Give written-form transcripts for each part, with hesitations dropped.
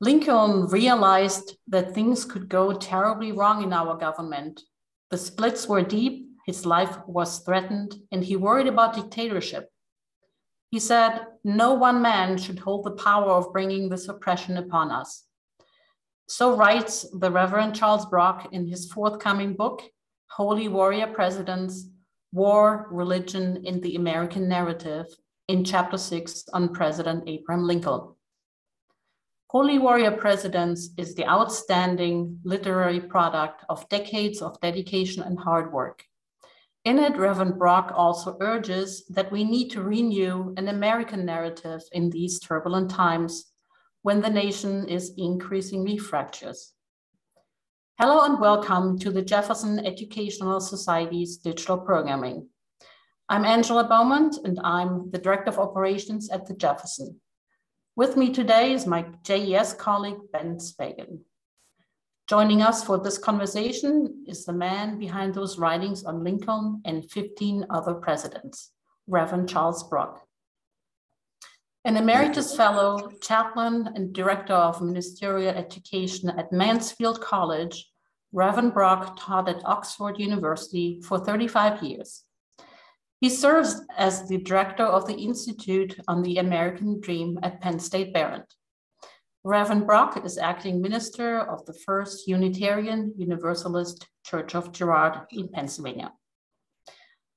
Lincoln realized that things could go terribly wrong in our government. The splits were deep, his life was threatened, and he worried about dictatorship. He said, "No one man should hold the power of bringing this oppression upon us." So writes the Reverend Charles Brock in his forthcoming book, Holy Warrior Presidents, War, Religion, and the American Narrative, in Chapter 6 on President Abraham Lincoln. Holy Warrior Presidents is the outstanding literary product of decades of dedication and hard work. In it, Reverend Brock also urges that we need to renew an American narrative in these turbulent times when the nation is increasingly fractious. Hello and welcome to the Jefferson Educational Society's digital programming. I'm Angela Beaumont and I'm the Director of Operations at the Jefferson. With me today is my JES colleague, Ben Spagan. Joining us for this conversation is the man behind those writings on Lincoln and 15 other presidents, Reverend Charles Brock. An emeritus fellow, chaplain, and director of ministerial education at Mansfield College, Reverend Brock taught at Oxford University for 35 years. He serves as the director of the Institute on the American Dream at Penn State Behrend. Reverend Brock is acting minister of the First Unitarian Universalist Church of Girard in Pennsylvania.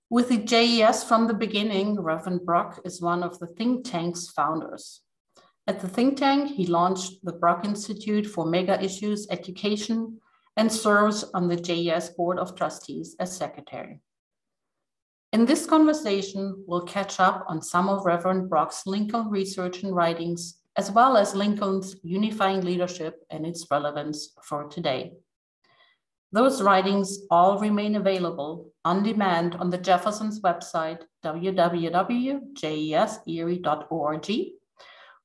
With the JES from the beginning, Reverend Brock is one of the think tank's founders. At the think tank, he launched the Brock Institute for Mega Issues Education and serves on the JES Board of Trustees as secretary. In this conversation, we'll catch up on some of Reverend Brock's Lincoln research and writings, as well as Lincoln's unifying leadership and its relevance for today. Those writings all remain available on demand on the Jefferson's website, www.jeserie.org,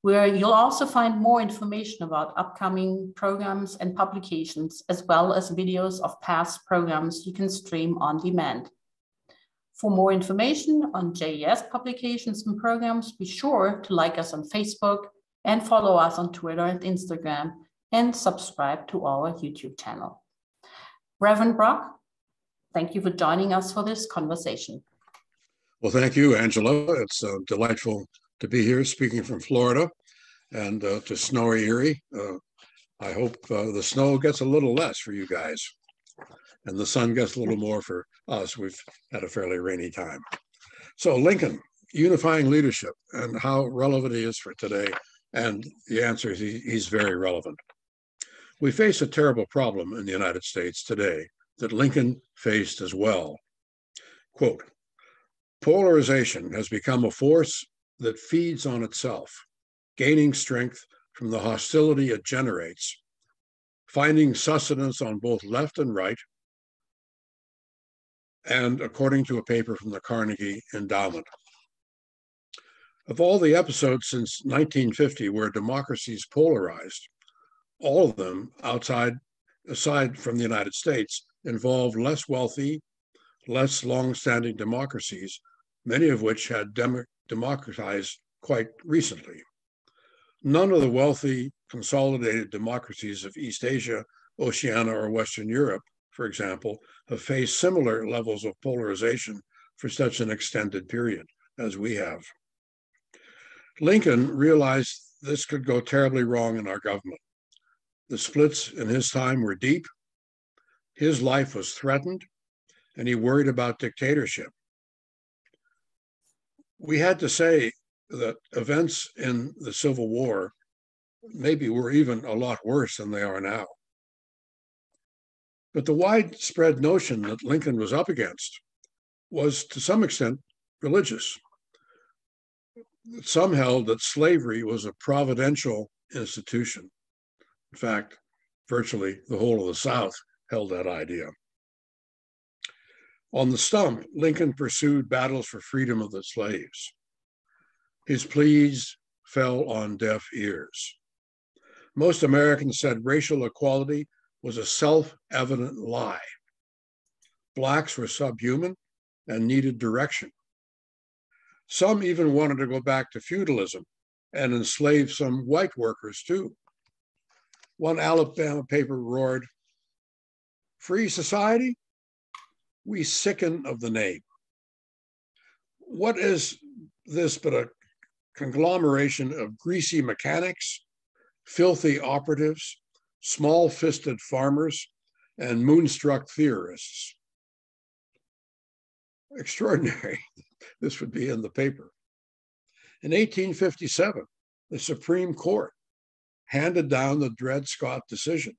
where you'll also find more information about upcoming programs and publications, as well as videos of past programs you can stream on demand. For more information on JES publications and programs, be sure to like us on Facebook and follow us on Twitter and Instagram, and subscribe to our YouTube channel. Reverend Brock, thank you for joining us for this conversation. Well, thank you, Angela. It's delightful to be here speaking from Florida and to snowy Erie. I hope the snow gets a little less for you guys and the sun gets a little more for us. We've had a fairly rainy time. So Lincoln, unifying leadership and how relevant he is for today. And the answer is he's very relevant. We face a terrible problem in the United States today that Lincoln faced as well. Quote, "Polarization has become a force that feeds on itself, gaining strength from the hostility it generates, finding sustenance on both left and right," and according to a paper from the Carnegie Endowment. Of all the episodes since 1950 where democracies polarized, all of them, aside from the United States, involved less wealthy, less long-standing democracies, many of which had democratized quite recently. None of the wealthy, consolidated democracies of East Asia, Oceania, or Western Europe, for example, have faced similar levels of polarization for such an extended period as we have. Lincoln realized this could go terribly wrong in our government. The splits in his time were deep, his life was threatened, and he worried about dictatorship. We had to say that events in the Civil War maybe were even a lot worse than they are now. But the widespread notion that Lincoln was up against was to some extent religious. Some held that slavery was a providential institution. In fact, virtually the whole of the South held that idea. On the stump, Lincoln pursued battles for freedom of the slaves. His pleas fell on deaf ears. Most Americans said racial equality was a self-evident lie. Blacks were subhuman and needed direction. Some even wanted to go back to feudalism and enslave some white workers too. One Alabama paper roared, "Free society? We sicken of the name." What is this but a conglomeration of greasy mechanics, filthy operatives, small-fisted farmers, and moonstruck theorists? Extraordinary. This would be in the paper. In 1857, the Supreme Court handed down the Dred Scott decision,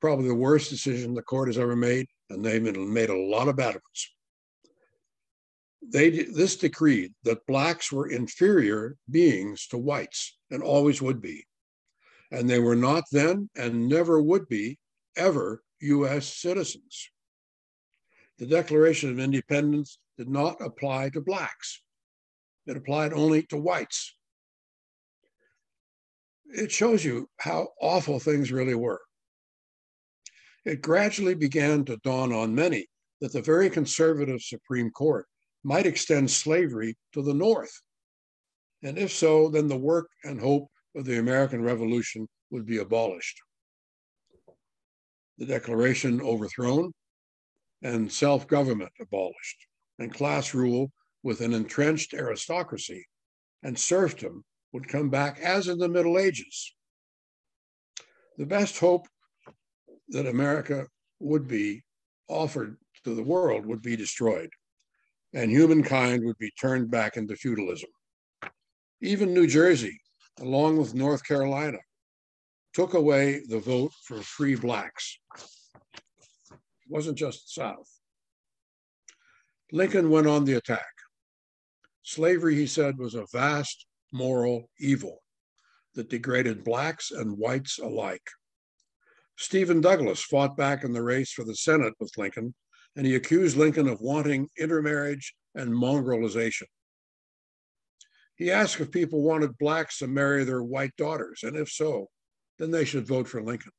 probably the worst decision the court has ever made, and they've made a lot of bad ones. This decreed that blacks were inferior beings to whites and always would be. And they were not then and never would be ever US citizens. The Declaration of Independence did not apply to blacks. It applied only to whites. It shows you how awful things really were. It gradually began to dawn on many that the very conservative Supreme Court might extend slavery to the North. And if so, then the work and hope of the American Revolution would be abolished. The Declaration overthrown, and self-government abolished, and class rule with an entrenched aristocracy and serfdom would come back as in the Middle Ages. The best hope that America would be offered to the world would be destroyed, and humankind would be turned back into feudalism. Even New Jersey, along with North Carolina, took away the vote for free blacks. It wasn't just the South. Lincoln went on the attack. Slavery, he said, was a vast moral evil that degraded blacks and whites alike. Stephen Douglas fought back in the race for the Senate with Lincoln, and he accused Lincoln of wanting intermarriage and mongrelization. He asked if people wanted blacks to marry their white daughters, and if so, then they should vote for Lincoln.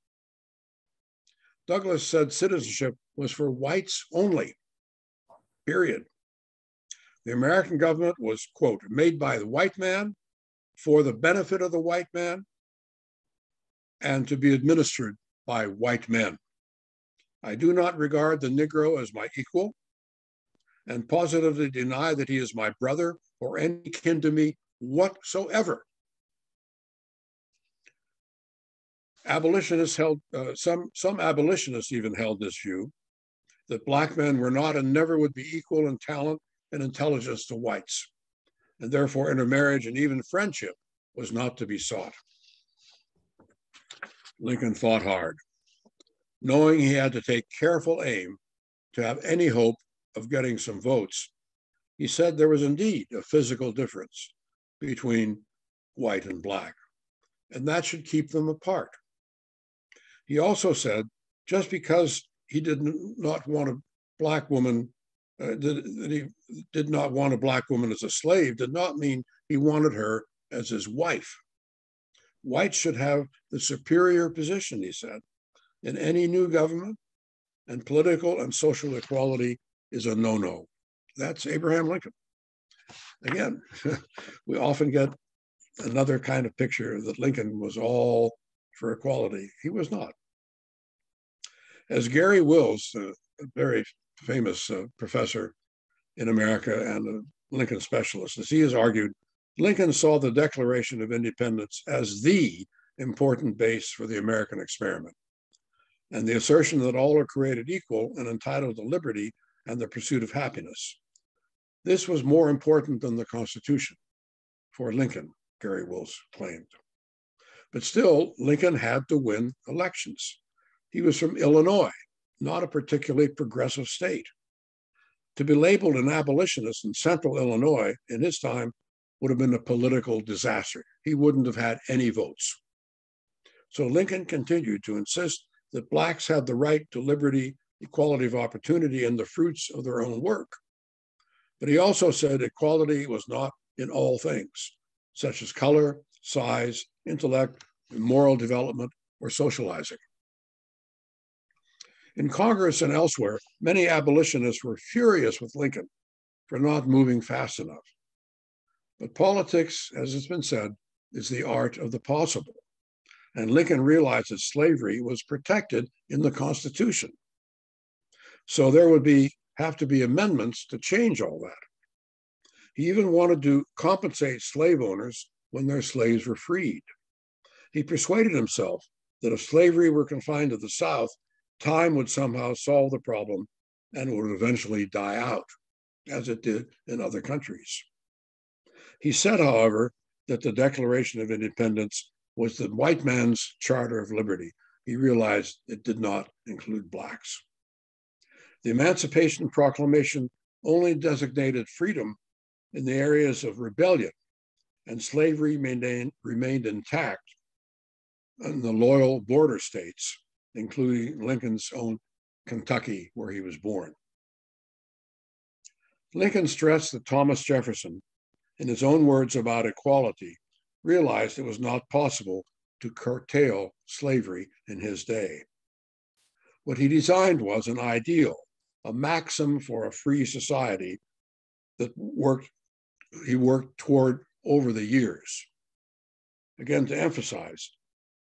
Douglas said citizenship was for whites only, period. The American government was, quote, made by the white man, for the benefit of the white man, and to be administered by white men. I do not regard the Negro as my equal, and positively deny that he is my brother or any kin to me whatsoever. Abolitionists held, some abolitionists even held this view, that black men were not and never would be equal in talent and intelligence to whites, and therefore intermarriage and even friendship was not to be sought. Lincoln fought hard, knowing he had to take careful aim to have any hope of getting some votes. He said there was indeed a physical difference between white and black, and that should keep them apart. He also said just because he did not want a black woman, that he did not want a black woman as a slave, did not mean he wanted her as his wife. Whites should have the superior position, he said, in any new government, and political and social equality is a no-no. That's Abraham Lincoln. Again, we often get another kind of picture that Lincoln was all for equality. He was not. As Gary Wills, a very famous professor in America and a Lincoln specialist, as he has argued, Lincoln saw the Declaration of Independence as the important base for the American experiment, and the assertion that all are created equal and entitled to liberty and the pursuit of happiness. This was more important than the Constitution for Lincoln, Gary Wills claimed. But still, Lincoln had to win elections. He was from Illinois, not a particularly progressive state. To be labeled an abolitionist in central Illinois in his time would have been a political disaster. He wouldn't have had any votes. So Lincoln continued to insist that blacks had the right to liberty, equality of opportunity, and the fruits of their own work. But he also said equality was not in all things, such as color, size, intellect, moral development, or socializing. In Congress and elsewhere, many abolitionists were furious with Lincoln for not moving fast enough. But politics, as it's been said, is the art of the possible. and Lincoln realized that slavery was protected in the Constitution. So there would have to be amendments to change all that. He even wanted to compensate slave owners when their slaves were freed. He persuaded himself that if slavery were confined to the South, time would somehow solve the problem and it would eventually die out, as it did in other countries. He said, however, that the Declaration of Independence was the white man's Charter of Liberty. He realized it did not include blacks. The Emancipation Proclamation only designated freedom in the areas of rebellion, and slavery remained intact in the loyal border states, including Lincoln's own Kentucky, where he was born. Lincoln stressed that Thomas Jefferson, in his own words about equality, realized it was not possible to curtail slavery in his day. What he designed was an ideal, a maxim for a free society that he worked toward over the years. Again, to emphasize,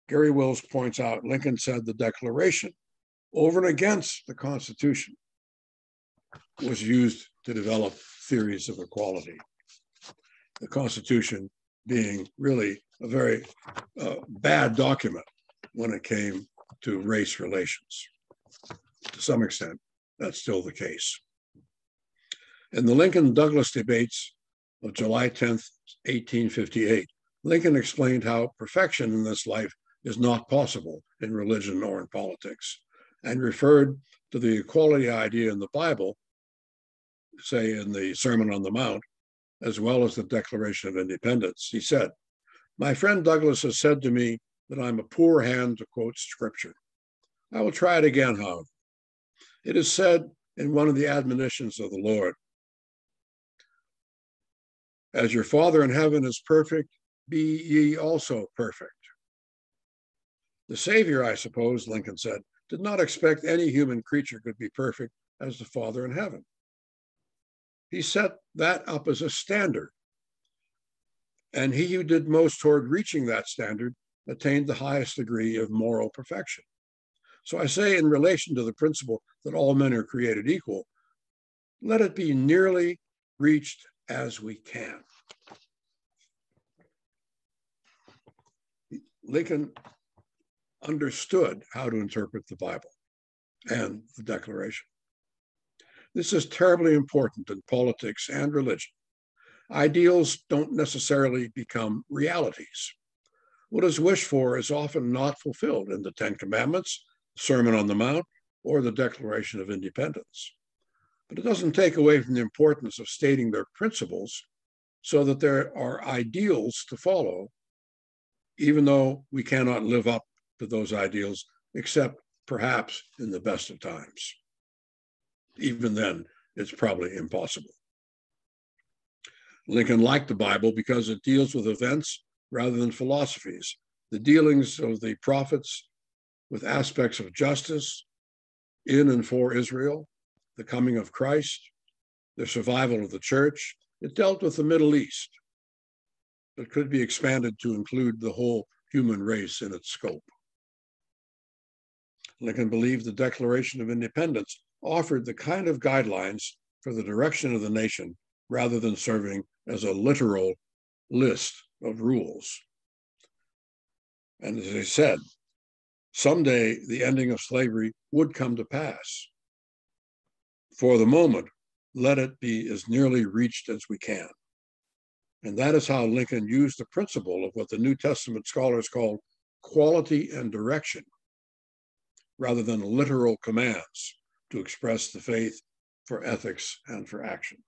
Gary Wills points out, Lincoln said the Declaration, over and against the Constitution, was used to develop theories of equality. The Constitution being really a very bad document when it came to race relations. To some extent, that's still the case. In the Lincoln-Douglas debates of July 10th, 1858, Lincoln explained how perfection in this life is not possible in religion or in politics, and referred to the equality idea in the Bible, say in the Sermon on the Mount, as well as the Declaration of Independence. He said, "My friend Douglas has said to me that I'm a poor hand to quote scripture. I will try it again, however. It is said in one of the admonitions of the Lord, 'As your Father in heaven is perfect, be ye also perfect.' The Savior, I suppose," Lincoln said, "did not expect any human creature could be perfect as the Father in heaven. He set that up as a standard. And he who did most toward reaching that standard attained the highest degree of moral perfection. So I say, in relation to the principle that all men are created equal, let it be nearly reached as we can." Lincoln understood how to interpret the Bible and the Declaration. This is terribly important in politics and religion. Ideals don't necessarily become realities. What is wished for is often not fulfilled in the Ten Commandments, Sermon on the Mount, or the Declaration of Independence. But it doesn't take away from the importance of stating their principles so that there are ideals to follow, even though we cannot live up to those ideals, except perhaps in the best of times. Even then, it's probably impossible. Lincoln liked the Bible because it deals with events rather than philosophies, the dealings of the prophets with aspects of justice in and for Israel, the coming of Christ, the survival of the church. It dealt with the Middle East. It could be expanded to include the whole human race in its scope. Lincoln believed the Declaration of Independence offered the kind of guidelines for the direction of the nation rather than serving as a literal list of rules. And as I said, someday the ending of slavery would come to pass. For the moment, let it be as nearly reached as we can. And that is how Lincoln used the principle of what the New Testament scholars call quality and direction, rather than literal commands to express the faith for ethics and for action.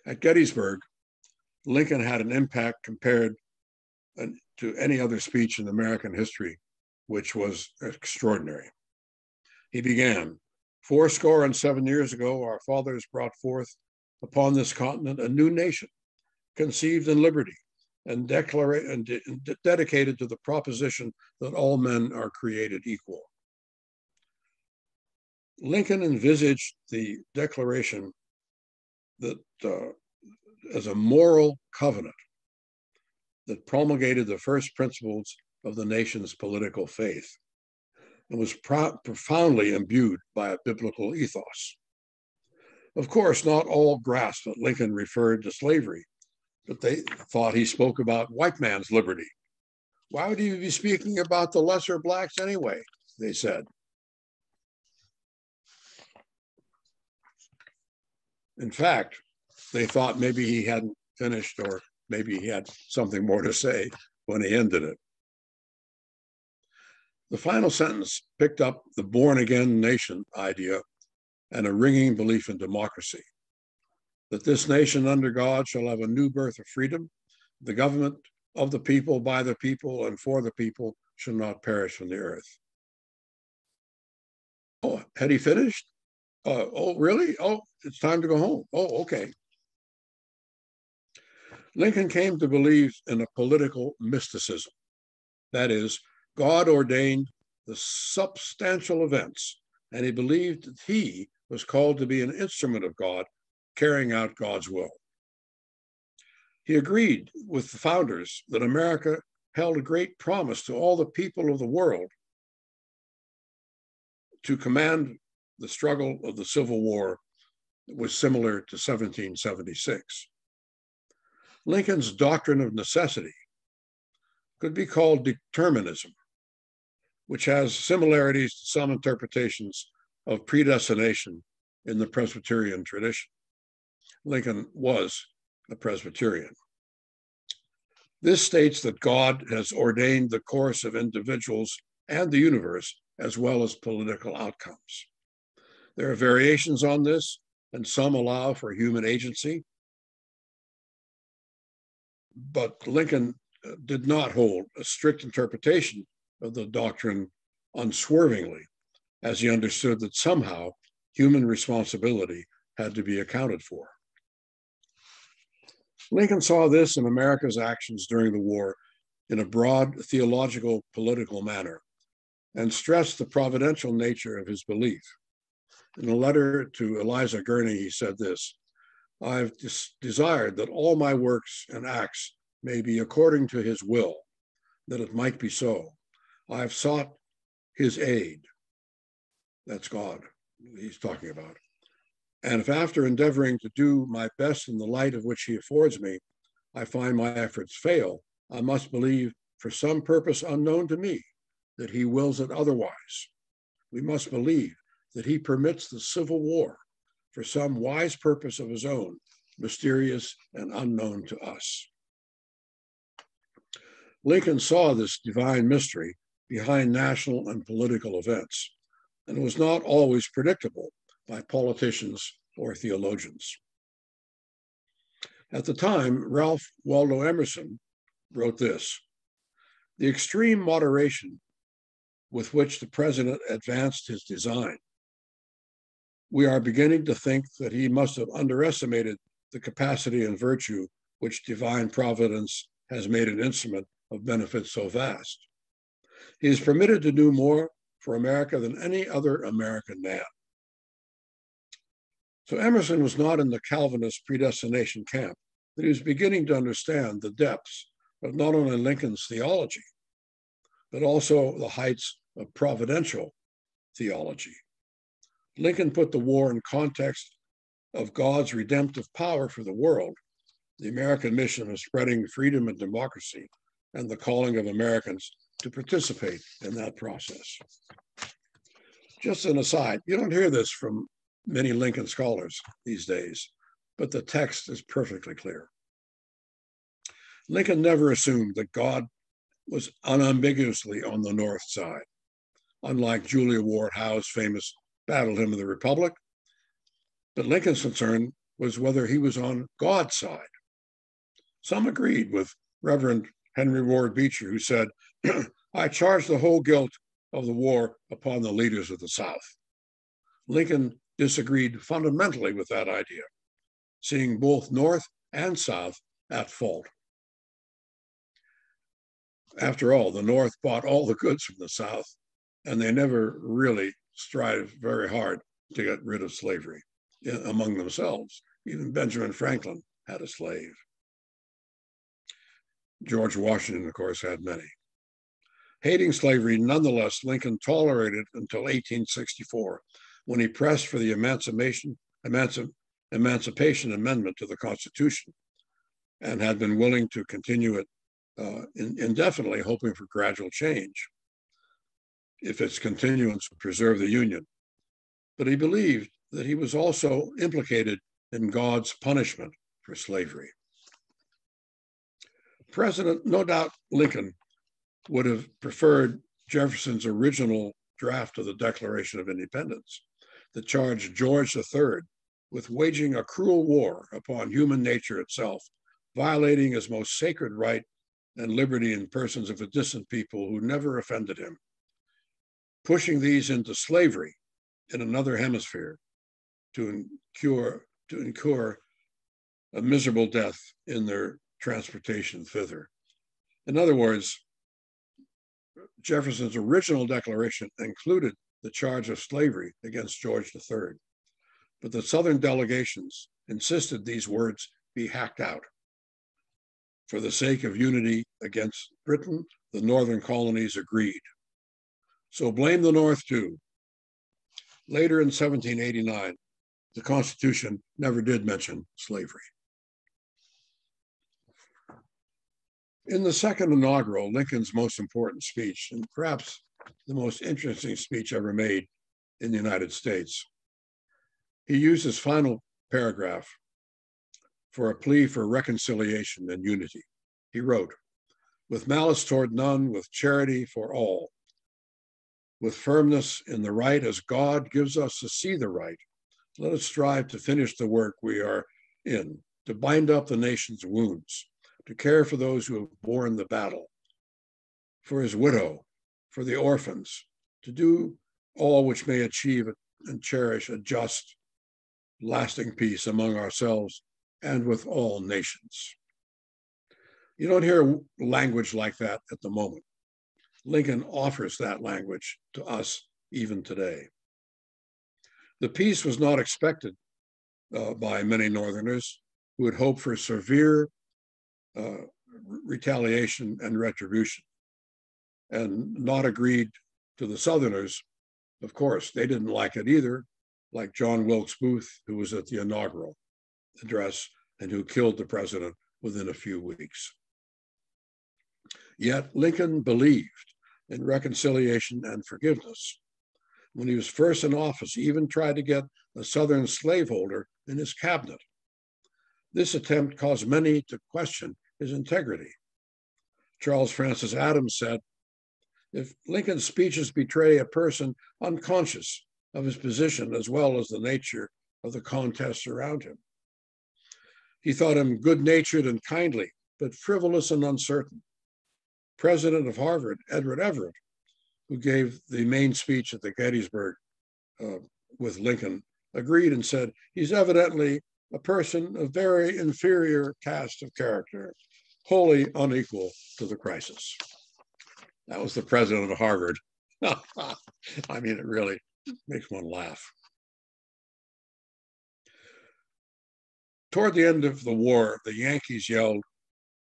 At Gettysburg, Lincoln had an impact compared to any other speech in American history, which was extraordinary. He began, "407 years ago, our fathers brought forth upon this continent a new nation, conceived in liberty and dedicated to the proposition that all men are created equal." Lincoln envisaged the Declaration that as a moral covenant that promulgated the first principles of the nation's political faith and was profoundly imbued by a biblical ethos. Of course, not all grasped that Lincoln referred to slavery, but they thought he spoke about white man's liberty. Why would he be speaking about the lesser blacks anyway, they said. In fact, they thought maybe he hadn't finished, or maybe he had something more to say when he ended it. The final sentence picked up the born-again nation idea and a ringing belief in democracy, that this nation under God shall have a new birth of freedom, the government of the people, by the people, and for the people shall not perish from the earth. Oh, had he finished? Oh, really? Oh, it's time to go home. Oh, okay. Lincoln came to believe in a political mysticism. That is, God ordained the substantial events, and he believed that he was called to be an instrument of God, carrying out God's will. He agreed with the founders that America held a great promise to all the people of the world to command the struggle of the Civil War that was similar to 1776. Lincoln's doctrine of necessity could be called determinism, which has similarities to some interpretations of predestination in the Presbyterian tradition. Lincoln was a Presbyterian. This states that God has ordained the course of individuals and the universe, as well as political outcomes. There are variations on this, and some allow for human agency, but Lincoln did not hold a strict interpretation of the doctrine unswervingly, as he understood that somehow human responsibility had to be accounted for. Lincoln saw this in America's actions during the war in a broad theological, political manner, and stressed the providential nature of his belief. In a letter to Eliza Gurney, he said this: "I've desired that all my works and acts may be according to his will, that it might be so. I've sought his aid." That's God he's talking about. "And if after endeavoring to do my best in the light of which he affords me, I find my efforts fail, I must believe for some purpose unknown to me that he wills it otherwise. We must believe that he permits the Civil War for some wise purpose of his own, mysterious and unknown to us." Lincoln saw this divine mystery behind national and political events, and it was not always predictable by politicians or theologians. At the time, Ralph Waldo Emerson wrote this: "The extreme moderation with which the president advanced his design, we are beginning to think that he must have underestimated the capacity and virtue which divine providence has made an instrument of benefit so vast. He is permitted to do more for America than any other American man." So Emerson was not in the Calvinist predestination camp, but he was beginning to understand the depths of not only Lincoln's theology, but also the heights of providential theology. Lincoln put the war in context of God's redemptive power for the world, the American mission of spreading freedom and democracy, and the calling of Americans to participate in that process. Just an aside, you don't hear this from many Lincoln scholars these days, but the text is perfectly clear. Lincoln never assumed that God was unambiguously on the North side, unlike Julia Ward Howe's famous battle hymn of the Republic. But Lincoln's concern was whether he was on God's side. Some agreed with Reverend Henry Ward Beecher, who said, "I charge the whole guilt of the war upon the leaders of the South." Lincoln disagreed fundamentally with that idea, seeing both North and South at fault. After all, the North bought all the goods from the South, and they never really strived very hard to get rid of slavery among themselves. Even Benjamin Franklin had a slave. George Washington, of course, had many. Hating slavery, nonetheless, Lincoln tolerated until 1864, when he pressed for the Emancipation Amendment to the Constitution, and had been willing to continue it indefinitely, hoping for gradual change if its continuance would preserve the Union. But he believed that he was also implicated in God's punishment for slavery. No doubt Lincoln would have preferred Jefferson's original draft of the Declaration of Independence that charged George III with waging a cruel war upon human nature itself, violating his most sacred right and liberty in persons of a distant people who never offended him, pushing these into slavery in another hemisphere to incur a miserable death in their transportation thither. In other words, Jefferson's original declaration included the charge of slavery against George III, but the Southern delegations insisted these words be hacked out. For the sake of unity against Britain, the Northern colonies agreed. So blame the North too. Later in 1789, the Constitution never did mention slavery. In the second inaugural, Lincoln's most important speech, and perhaps the most interesting speech ever made in the United States, he used his final paragraph for a plea for reconciliation and unity. He wrote, "With malice toward none, with charity for all, with firmness in the right as God gives us to see the right, let us strive to finish the work we are in, to bind up the nation's wounds, to care for those who have borne the battle, for his widow, for the orphans, to do all which may achieve and cherish a just, lasting peace among ourselves and with all nations." You don't hear language like that at the moment. Lincoln offers that language to us even today. The peace was not expected by many Northerners who had hoped for severe retaliation and retribution, and not agreed to the Southerners. Of course, they didn't like it either, like John Wilkes Booth, who was at the inaugural address and who killed the president within a few weeks. Yet Lincoln believed in reconciliation and forgiveness. When he was first in office, he even tried to get a Southern slaveholder in his cabinet. This attempt caused many to question his integrity. Charles Francis Adams said, "If Lincoln's speeches betray a person unconscious of his position as well as the nature of the contests around him." He thought him good-natured and kindly, but frivolous and uncertain. President of Harvard, Edward Everett, who gave the main speech at the Gettysburg with Lincoln, agreed and said, "He's evidently a person of very inferior cast of character, wholly unequal to the crisis." That was the president of Harvard. I mean, it really makes one laugh. Toward the end of the war, the Yankees yelled,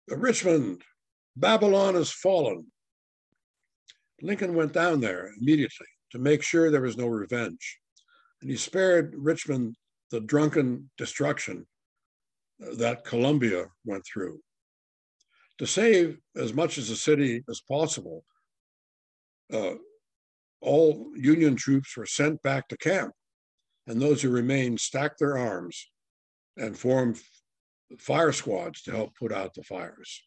"Richmond, Babylon has fallen." Lincoln went down there immediately to make sure there was no revenge, and he spared Richmond the drunken destruction that Columbia went through. To save as much as the city as possible, all Union troops were sent back to camp, and those who remained stacked their arms and formed fire squads to help put out the fires.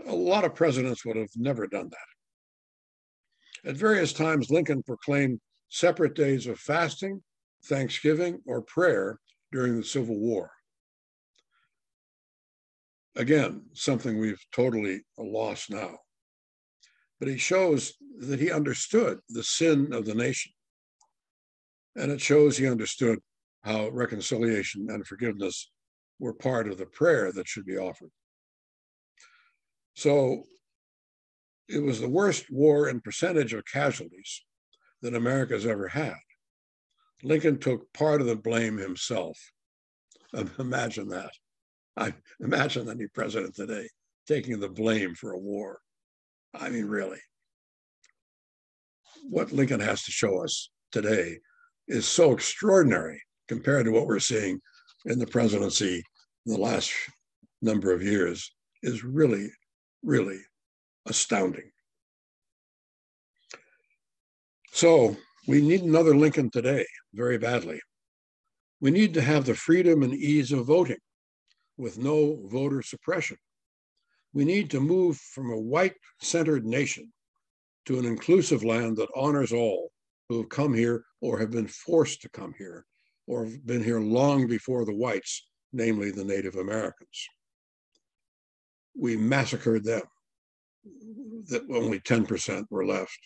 A lot of presidents would have never done that. At various times, Lincoln proclaimed separate days of fasting, Thanksgiving, or prayer during the Civil War. Again, something we've totally lost now. But he shows that he understood the sin of the nation. And it shows he understood how reconciliation and forgiveness were part of the prayer that should be offered. So it was the worst war in percentage of casualties that America's ever had. Lincoln took part of the blame himself. Imagine that. I imagine any president today taking the blame for a war. I mean, really. What Lincoln has to show us today is so extraordinary compared to what we're seeing in the presidency in the last number of years is really, really astounding. So we need another Lincoln today, very badly. We need to have the freedom and ease of voting with no voter suppression. We need to move from a white-centered nation to an inclusive land that honors all who have come here or have been forced to come here or have been here long before the whites, namely the Native Americans. We massacred them. That only 10% were left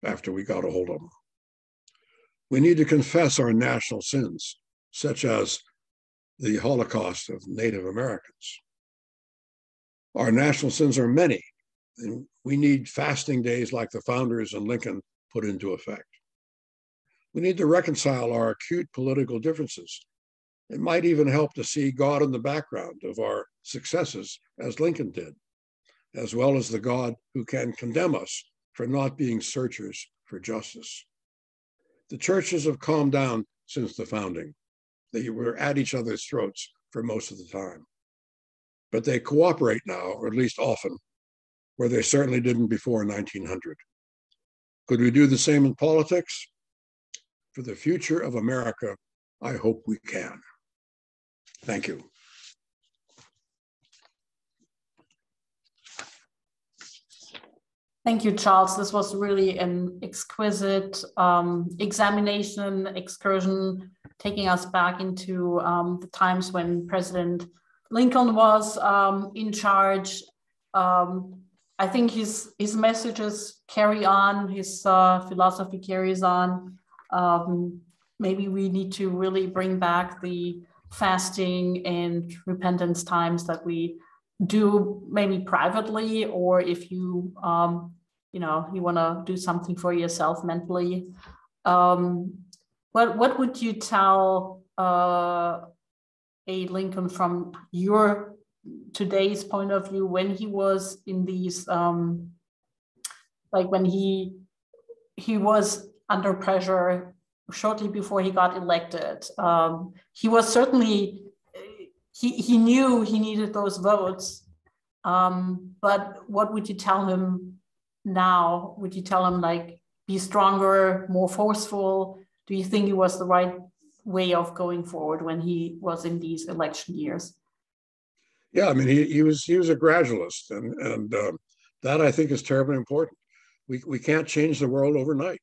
after we got a hold of them. We need to confess our national sins, such as the Holocaust of Native Americans. Our national sins are many, and we need fasting days like the founders and Lincoln put into effect. We need to reconcile our acute political differences. It might even help to see God in the background of our successes, as Lincoln did, as well as the God who can condemn us for not being searchers for justice. The churches have calmed down since the founding. They were at each other's throats for most of the time. But they cooperate now, or at least often, where they certainly didn't before 1900. Could we do the same in politics? For the future of America, I hope we can. Thank you. Thank you, Charles. This was really an exquisite examination, excursion, taking us back into the times when President Lincoln was in charge. I think his messages carry on, his philosophy carries on. Maybe we need to really bring back the fasting and repentance times that we do maybe privately, or if you you want to do something for yourself mentally. What would you tell a Lincoln from your today's point of view when he was in these like when he was under pressure shortly before he got elected? He was certainly he knew he needed those votes, but what would you tell him now? Would you tell him, like, be stronger, more forceful? Do you think it was the right way of going forward when he was in these election years? Yeah, I mean, he was a gradualist, and that I think is terribly important. We can't change the world overnight.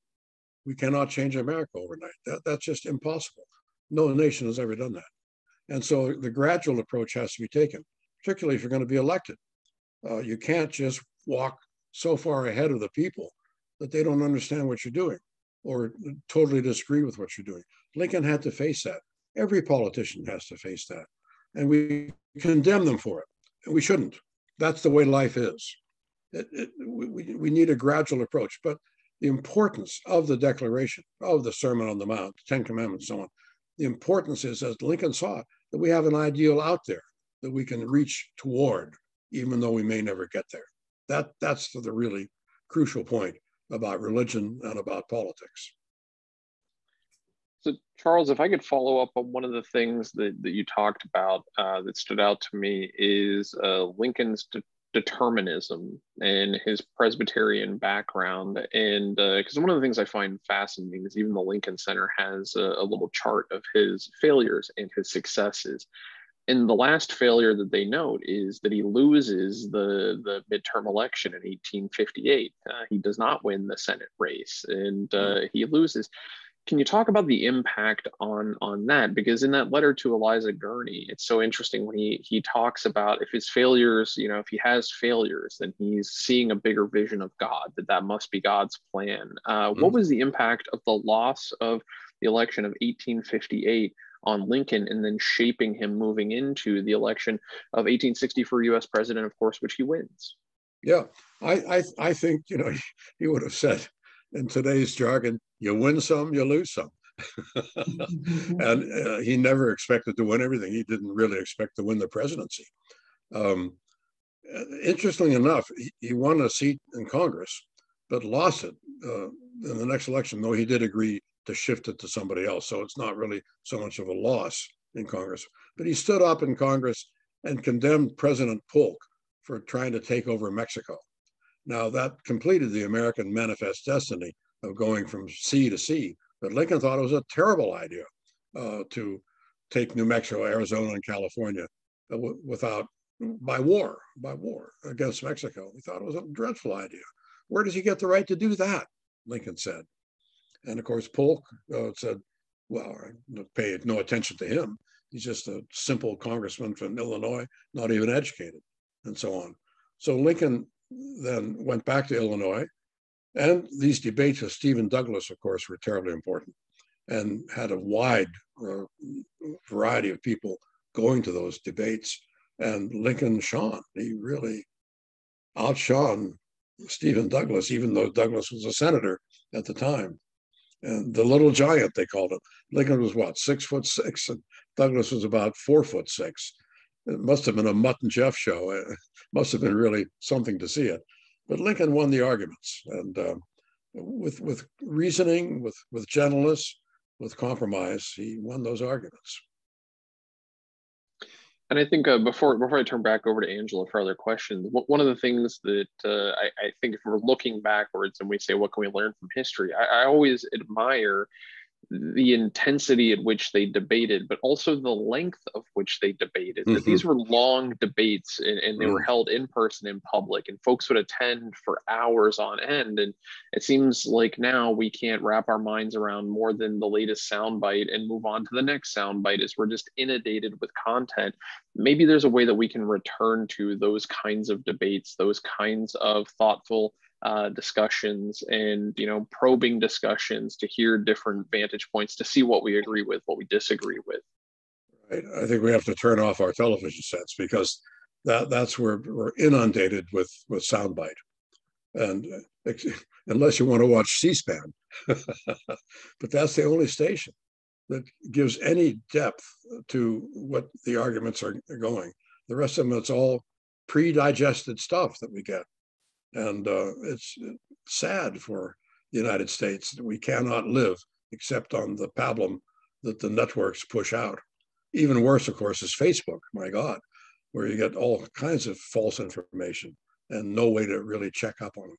We cannot change America overnight. That's just impossible. No nation has ever done that. And so the gradual approach has to be taken, particularly if you're going to be elected. You can't just walk so far ahead of the people that they don't understand what you're doing or totally disagree with what you're doing. Lincoln had to face that. Every politician has to face that. And we condemn them for it. And we shouldn't. That's the way life is. We need a gradual approach. But the importance of the Declaration, of the Sermon on the Mount, the Ten Commandments, and so on, the importance is, as Lincoln saw, that we have an ideal out there that we can reach toward, even though we may never get there. That's the really crucial point about religion and about politics. So, Charles, if I could follow up on one of the things that you talked about that stood out to me is Lincoln's determinism and his Presbyterian background. And because one of the things I find fascinating is even the Lincoln Center has a little chart of his failures and his successes. And the last failure that they note is that he loses the midterm election in 1858. He does not win the Senate race, and he loses. Can you talk about the impact on that? Because in that letter to Eliza Gurney, it's so interesting when he talks about if his failures, if he has failures, then he's seeing a bigger vision of God, that must be God's plan. What was the impact of the loss of the election of 1858 on Lincoln, and then shaping him moving into the election of 1860 for US president, of course, which he wins? Yeah, I think, he would have said in today's jargon, you win some, you lose some. And he never expected to win everything. He didn't really expect to win the presidency. Interestingly enough, he won a seat in Congress, but lost it in the next election, though he did agree to shift it to somebody else. So it's not really so much of a loss in Congress. But he stood up in Congress and condemned President Polk for trying to take over Mexico. Now, that completed the American manifest destiny of going from sea to sea. But Lincoln thought it was a terrible idea to take New Mexico, Arizona, and California by war against Mexico. He thought it was a dreadful idea. Where does he get the right to do that? Lincoln said. And of course, Polk said, well, pay no attention to him. He's just a simple congressman from Illinois, not even educated, and so on. So Lincoln then went back to Illinois, and these debates with Stephen Douglas, of course, were terribly important, and had a wide variety of people going to those debates. And Lincoln shone. He really outshone Stephen Douglas, even though Douglas was a senator at the time. And the little giant, they called him. Lincoln was what, 6'6", and Douglas was about 4'6". It must have been a Mutt and Jeff show. It must have been really something to see it. But Lincoln won the arguments, and with reasoning, with gentleness, with compromise, he won those arguments. And I think before I turn back over to Angela for other questions, one of the things that I think if we're looking backwards and we say, what can we learn from history? I always admire the intensity at which they debated, but also the length of which they debated. That these were long debates, and they were held in person in public, and folks would attend for hours on end. And it seems like now we can't wrap our minds around more than the latest soundbite and move on to the next soundbite, as we're just inundated with content. Maybe there's a way that we can return to those kinds of debates, those kinds of thoughtful discussions, and probing discussions to hear different vantage points, to see what we agree with, what we disagree with. Right. I think we have to turn off our television sets, because that's where we're inundated with soundbite, and unless you want to watch C-SPAN, but that's the only station that gives any depth to what the arguments are going. The rest of them, it's all pre-digested stuff that we get. And it's sad for the United States that we cannot live except on the pablum that the networks push out. Even worse, of course, is Facebook, my God, where you get all kinds of false information and no way to really check up on it.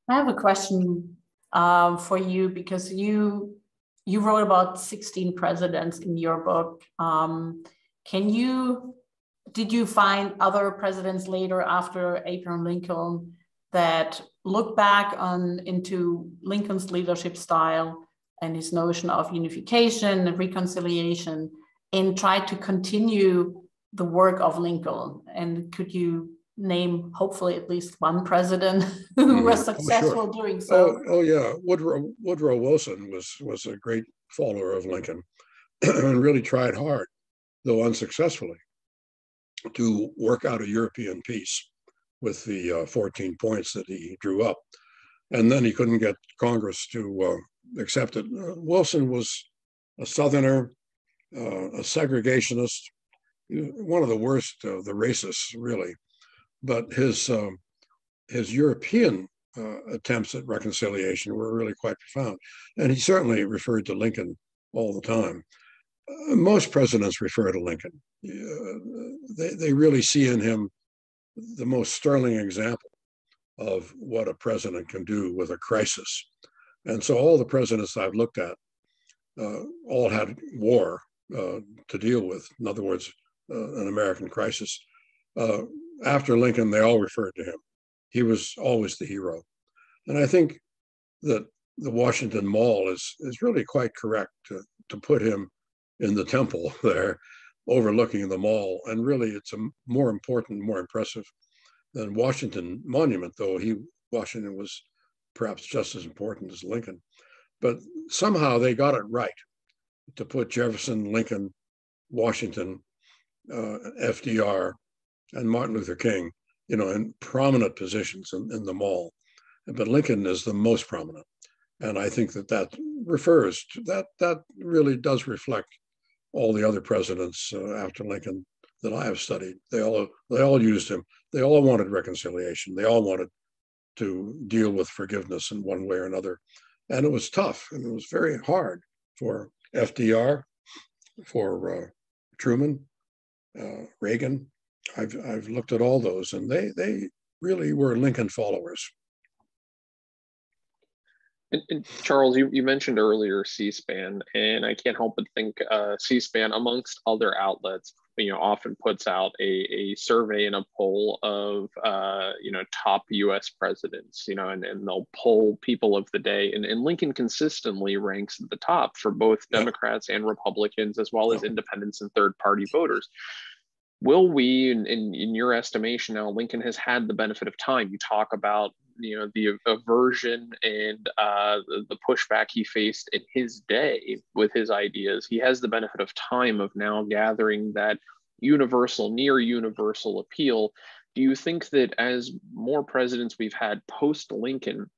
I have a question for you, because you wrote about 16 presidents in your book. Did you find other presidents later, after Abraham Lincoln, that look back into Lincoln's leadership style and his notion of unification and reconciliation, and try to continue the work of Lincoln? And could you name, hopefully, at least one president who was successful doing so? Oh yeah, Woodrow Wilson was a great follower of Lincoln and really tried hard, though unsuccessfully, to work out a European peace with the 14 points that he drew up. And then he couldn't get Congress to accept it. Wilson was a Southerner, a segregationist, one of the worst of the racists, really. But his European attempts at reconciliation were really quite profound. And he certainly referred to Lincoln all the time. Most presidents refer to Lincoln. They really see in him the most sterling example of what a president can do with a crisis. And so all the presidents I've looked at all had war to deal with. In other words, an American crisis. After Lincoln, they all referred to him. He was always the hero. And I think that the Washington Mall is really quite correct to put him in the temple there, overlooking the mall. And really, it's a more important, more impressive than Washington Monument, though Washington was perhaps just as important as Lincoln. But somehow they got it right to put Jefferson, Lincoln, Washington, FDR, and Martin Luther King, in prominent positions in the mall. But Lincoln is the most prominent. And I think that refers to that really does reflect all the other presidents after Lincoln that I have studied. They all used him. They all wanted reconciliation. They all wanted to deal with forgiveness in one way or another. And it was tough, and it was very hard for FDR, for Truman, Reagan. I've looked at all those, and they really were Lincoln followers. And Charles, you mentioned earlier C-SPAN, and I can't help but think C-SPAN, amongst other outlets, often puts out a survey and a poll of top U.S. presidents, and they'll poll people of the day, and Lincoln consistently ranks at the top for both Democrats and Republicans, as well as independents and third-party voters. Will we, in your estimation, now Lincoln has had the benefit of time. You talk about the aversion and the pushback he faced in his day with his ideas. He has the benefit of time of now gathering that near universal appeal. Do you think that as more presidents we've had post-Lincoln,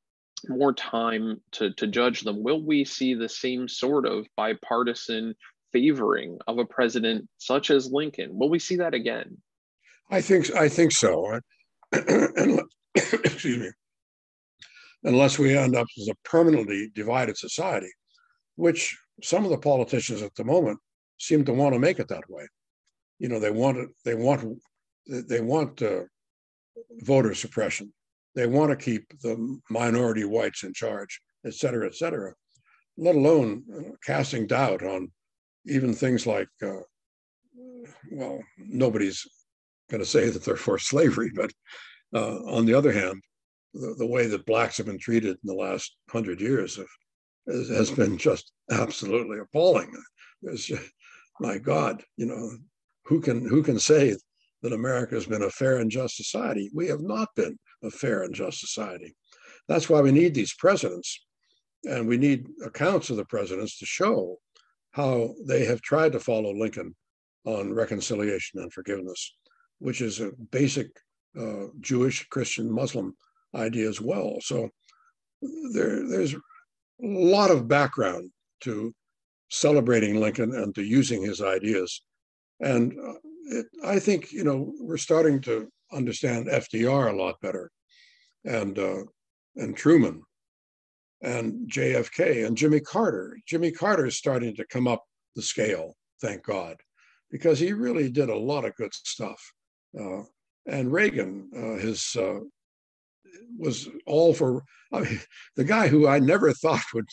more time to judge them, will we see the same sort of bipartisan favoring of a president such as Lincoln? Will we see that again? I think so. Excuse me. Unless we end up as a permanently divided society, which some of the politicians at the moment seem to want to make it that way. They want voter suppression. They want to keep the minority whites in charge, et cetera, let alone casting doubt on even things like, nobody's going to say that they're for slavery, but on the other hand, the way that blacks have been treated in the last 100 years has been just absolutely appalling. My God, who can say that America has been a fair and just society? We have not been a fair and just society. That's why we need these presidents, and we need accounts of the presidents to show how they have tried to follow Lincoln on reconciliation and forgiveness, which is a basic Jewish, Christian, Muslim idea as well. So there's a lot of background to celebrating Lincoln and to using his ideas. And I think, we're starting to understand FDR a lot better, and Truman, and JFK, and Jimmy Carter. Jimmy Carter is starting to come up the scale, thank God, because he really did a lot of good stuff. And Reagan, was all for, the guy who I never thought would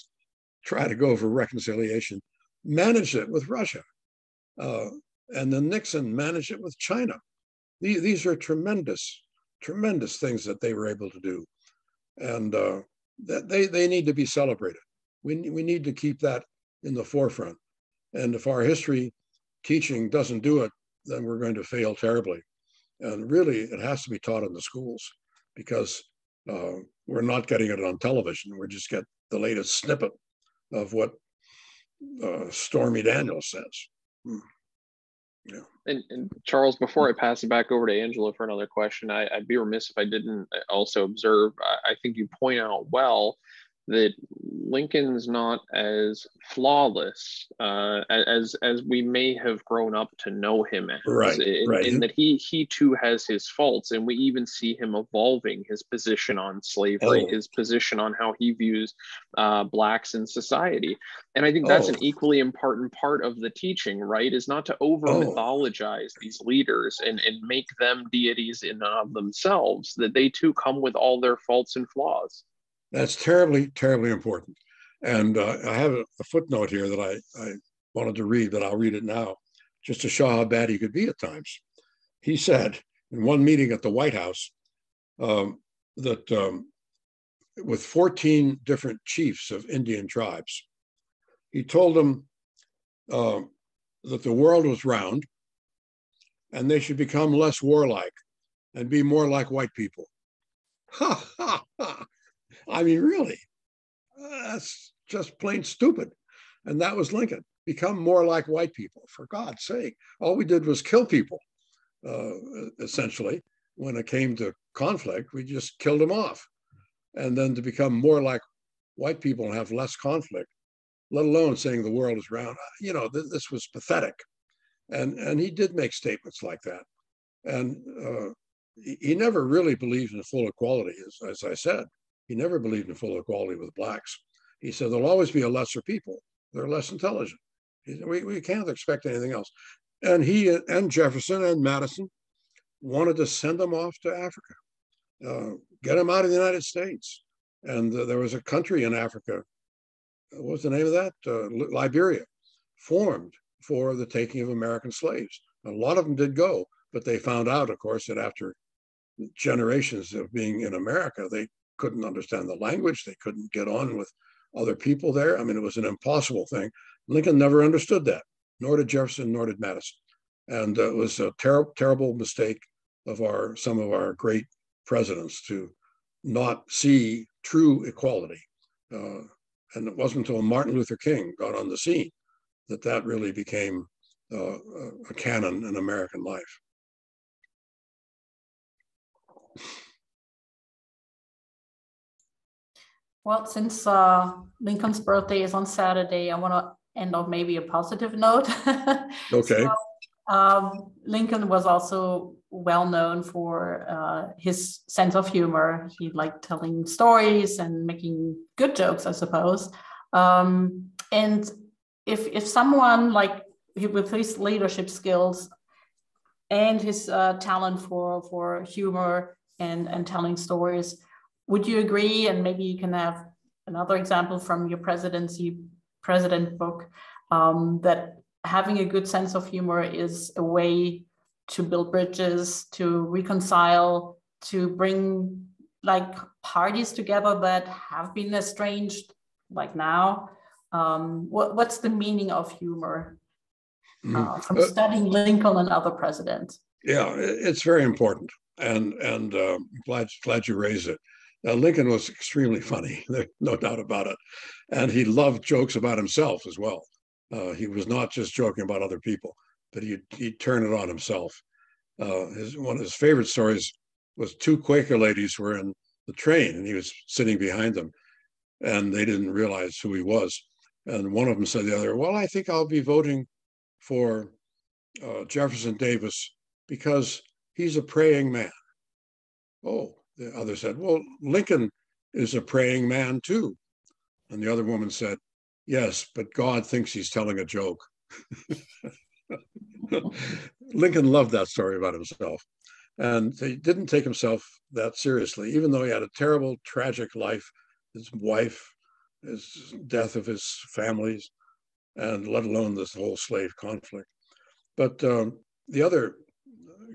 try to go for reconciliation managed it with Russia. And then Nixon managed it with China. These are tremendous things that they were able to do. And that they need to be celebrated. We need to keep that in the forefront. And if our history teaching doesn't do it, then we're going to fail terribly. And really, it has to be taught in the schools, because we're not getting it on television. We just get the latest snippet of what Stormy Daniels says. Yeah. And Charles, before I pass it back over to Angela for another question, I'd be remiss if I didn't also observe, I think you point out well that Lincoln's not as flawless as we may have grown up to know him as, right. In that he too has his faults, and we even see him evolving his position on slavery, his position on how he views blacks in society. And I think that's an equally important part of the teaching, right, is not to over mythologize these leaders and make them deities in and of themselves, that they too come with all their faults and flaws. That's terribly, terribly important. And I have a footnote here that I wanted to read, but I'll read it now, just to show how bad he could be at times. He said in one meeting at the White House that with 14 different chiefs of Indian tribes, he told them that the world was round and they should become less warlike and be more like white people. Ha, ha, ha. I mean, really, that's just plain stupid. And that was Lincoln. Become more like white people, for God's sake. All we did was kill people, essentially. When it came to conflict, we just killed them off. And then to become more like white people and have less conflict, let alone saying the world is round. This was pathetic. And he did make statements like that. And he never really believed in full equality, as I said. He never believed in full equality with blacks. He said there'll always be a lesser people. They're less intelligent. We can't expect anything else. And he and Jefferson and Madison wanted to send them off to Africa, get them out of the United States. And there was a country in Africa, what's the name of that? Liberia, formed for the taking of American slaves. A lot of them did go, but they found out, of course, that after generations of being in America, they couldn't understand the language. They couldn't get on with other people there. I mean, it was an impossible thing. Lincoln never understood that, nor did Jefferson, nor did Madison. And it was a terrible mistake of some of our great presidents to not see true equality. And it wasn't until Martin Luther King got on the scene that really became a canon in American life. Well, since Lincoln's birthday is on Saturday, I want to end on maybe a positive note. Okay. So, Lincoln was also well known for his sense of humor. He liked telling stories and making good jokes, I suppose. And if someone like with his leadership skills and his talent for humor and telling stories, would you agree? And maybe you can have another example from your president book, that having a good sense of humor is a way to build bridges, to reconcile, to bring like parties together that have been estranged, like now. What's the meaning of humor from studying Lincoln and other presidents? Yeah, it's very important, and glad you raised it. Lincoln was extremely funny, there's no doubt about it. And he loved jokes about himself as well. He was not just joking about other people, but he'd turn it on himself. One of his favorite stories was two Quaker ladies were in the train and he was sitting behind them and they didn't realize who he was. And one of them said to the other, well, I think I'll be voting for Jefferson Davis because he's a praying man. Oh, the other said, well, Lincoln is a praying man too. And the other woman said, yes, but God thinks he's telling a joke. Lincoln loved that story about himself. And he didn't take himself that seriously, even though he had a terrible, tragic life, his wife, his death of his families, and let alone this whole slave conflict. But the other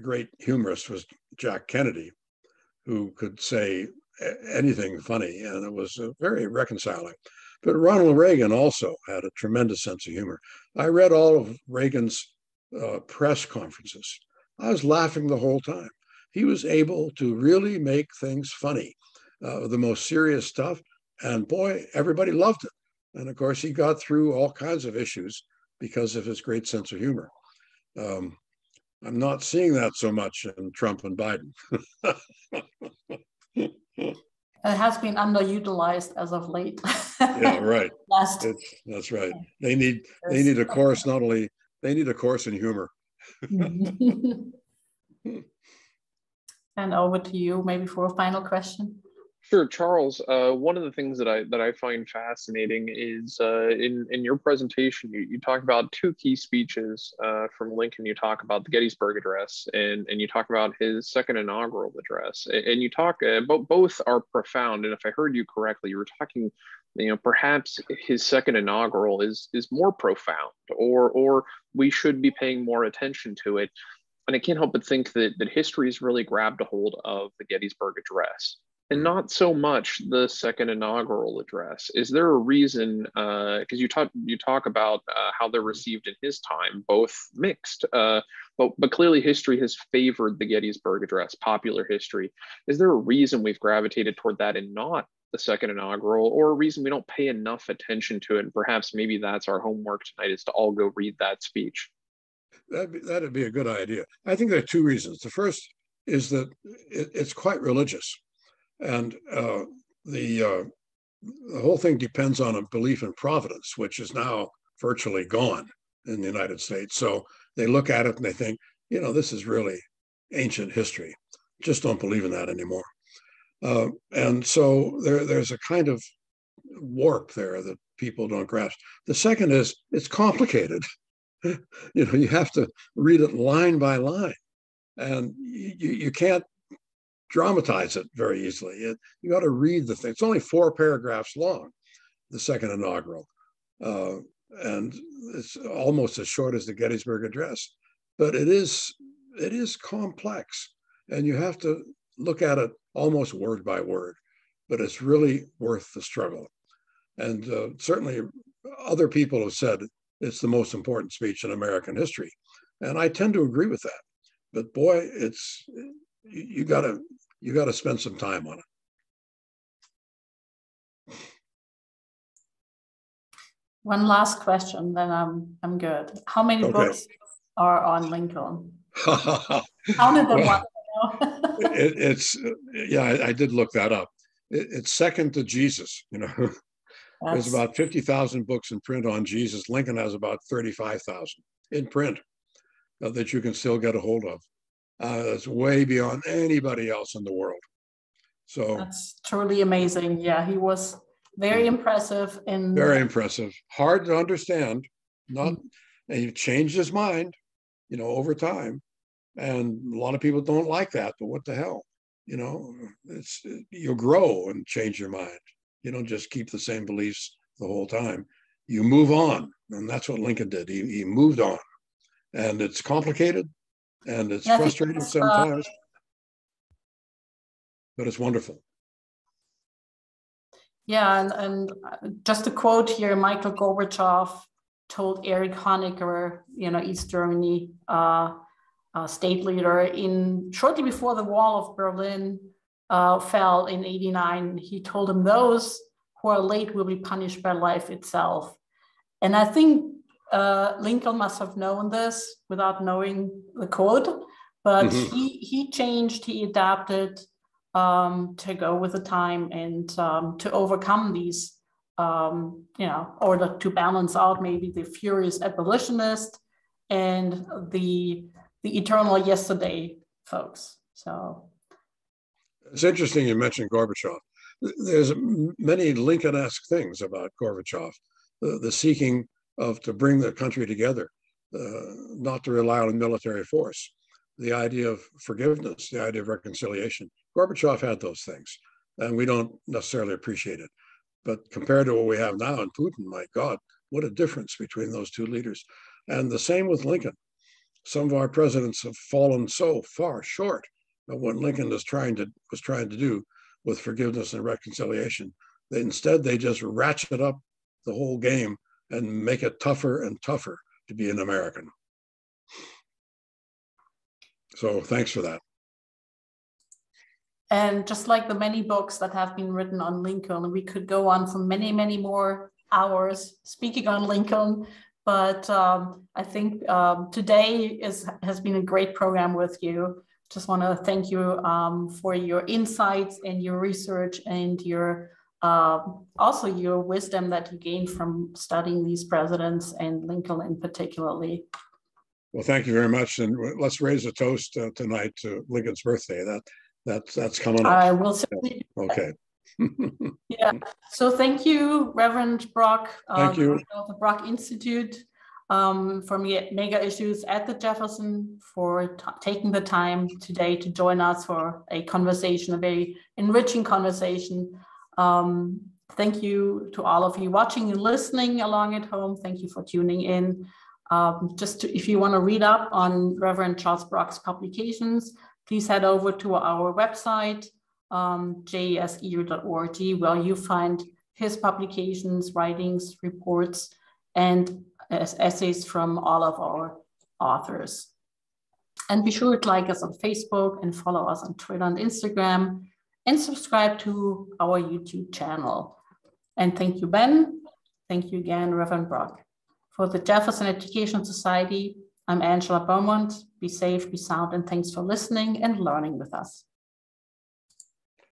great humorist was Jack Kennedy, who could say anything funny, and it was very reconciling. But Ronald Reagan also had a tremendous sense of humor. I read all of Reagan's press conferences. I was laughing the whole time. He was able to really make things funny, the most serious stuff, and boy, everybody loved it. And of course, he got through all kinds of issues because of his great sense of humor. I'm not seeing that so much in Trump and Biden. It has been underutilized as of late. Yeah, right. That's right. They need a course. Not only they need a course in humor. And over to you, maybe for a final question. Sure, Charles. One of the things that I find fascinating is in your presentation, you talk about two key speeches from Lincoln. You talk about the Gettysburg Address and you talk about his second inaugural address. And you talk both are profound. And if I heard you correctly, you were talking, perhaps his second inaugural is more profound, or we should be paying more attention to it. And I can't help but think that history has really grabbed a hold of the Gettysburg Address and not so much the second inaugural address. Is there a reason, because you talk about how they're received in his time, both mixed, but clearly history has favored the Gettysburg Address, popular history. Is there a reason we've gravitated toward that and not the second inaugural, or a reason we don't pay enough attention to it? And perhaps maybe that's our homework tonight, is to all go read that speech. That'd be a good idea. I think there are two reasons. The first is that it's quite religious. And the whole thing depends on a belief in providence, which is now virtually gone. in the United States. So they look at it and they think, you know, this is really ancient history. Just don't believe in that anymore. And so there's a kind of warp there that people don't grasp. The second is it's complicated. You know, you have to read it line by line, and you can't dramatize it very easily. You got to read the thing. It's only 4 paragraphs long, the second inaugural, and it's almost as short as the Gettysburg Address. But it is complex, and you have to look at it almost word by word. But it's really worth the struggle. And certainly, other people have said it's the most important speech in American history, and I tend to agree with that. But boy, it's you got to spend some time on it. One last question, then I'm good. How many books are on Lincoln? Counted them Well, once. I did look that up. It's second to Jesus. You know, there's about 50,000 books in print on Jesus. Lincoln has about 35,000 in print that you can still get a hold of. That's way beyond anybody else in the world. So that's truly amazing. Yeah, he was very impressive. Very impressive. Hard to understand. And he changed his mind, you know, over time. And a lot of people don't like that, but what the hell? You know, you'll grow and change your mind. You don't just keep the same beliefs the whole time. You move on. And that's what Lincoln did. He moved on. And it's complicated and it's frustrating sometimes, but it's wonderful. Yeah, and just a quote here, Michael Gorbachev told Erich Honecker, you know, East Germany state leader, shortly before the wall of Berlin fell in '89, he told him, those who are late will be punished by life itself. And I think Lincoln must have known this without knowing the quote, but he changed, he adapted to go with the time and to overcome these, you know, or to balance out maybe the furious abolitionist and the eternal yesterday folks. So it's interesting you mentioned Gorbachev. There's many Lincoln-esque things about Gorbachev, the seeking to bring the country together, not to rely on military force, the idea of forgiveness, the idea of reconciliation. Gorbachev had those things, and we don't necessarily appreciate it. But compared to what we have now in Putin, my God, what a difference between those two leaders. And the same with Lincoln. Some of our presidents have fallen so far short of what Lincoln was trying to do with forgiveness and reconciliation. Instead, they just ratchet up the whole game and make it tougher and tougher to be an American. So thanks for that. And just like the many books that have been written on Lincoln, we could go on for many, many more hours speaking on Lincoln. But I think today has been a great program with you. Just want to thank you for your insights and your research and your also your wisdom that you gained from studying these presidents and Lincoln in particularly. Well, thank you very much. And let's raise a toast tonight to Lincoln's birthday. That's coming up. I will certainly do that. Okay. Yeah. So thank you, Reverend Brock. Thank you. Of the Brock Institute for Mega Issues at the Jefferson for taking the time today to join us for a conversation, a very enriching conversation. Thank you to all of you watching and listening along at home. Thank you for tuning in. If you want to read up on Reverend Charles Brock's publications, please head over to our website, jse.org, where you find his publications, writings, reports, and essays from all of our authors. And be sure to like us on Facebook and follow us on Twitter and Instagram, and subscribe to our YouTube channel. And thank you, Ben. Thank you again, Reverend Brock. For the Jefferson Education Society, I'm Angela Beaumont. Be safe, be sound, and thanks for listening and learning with us.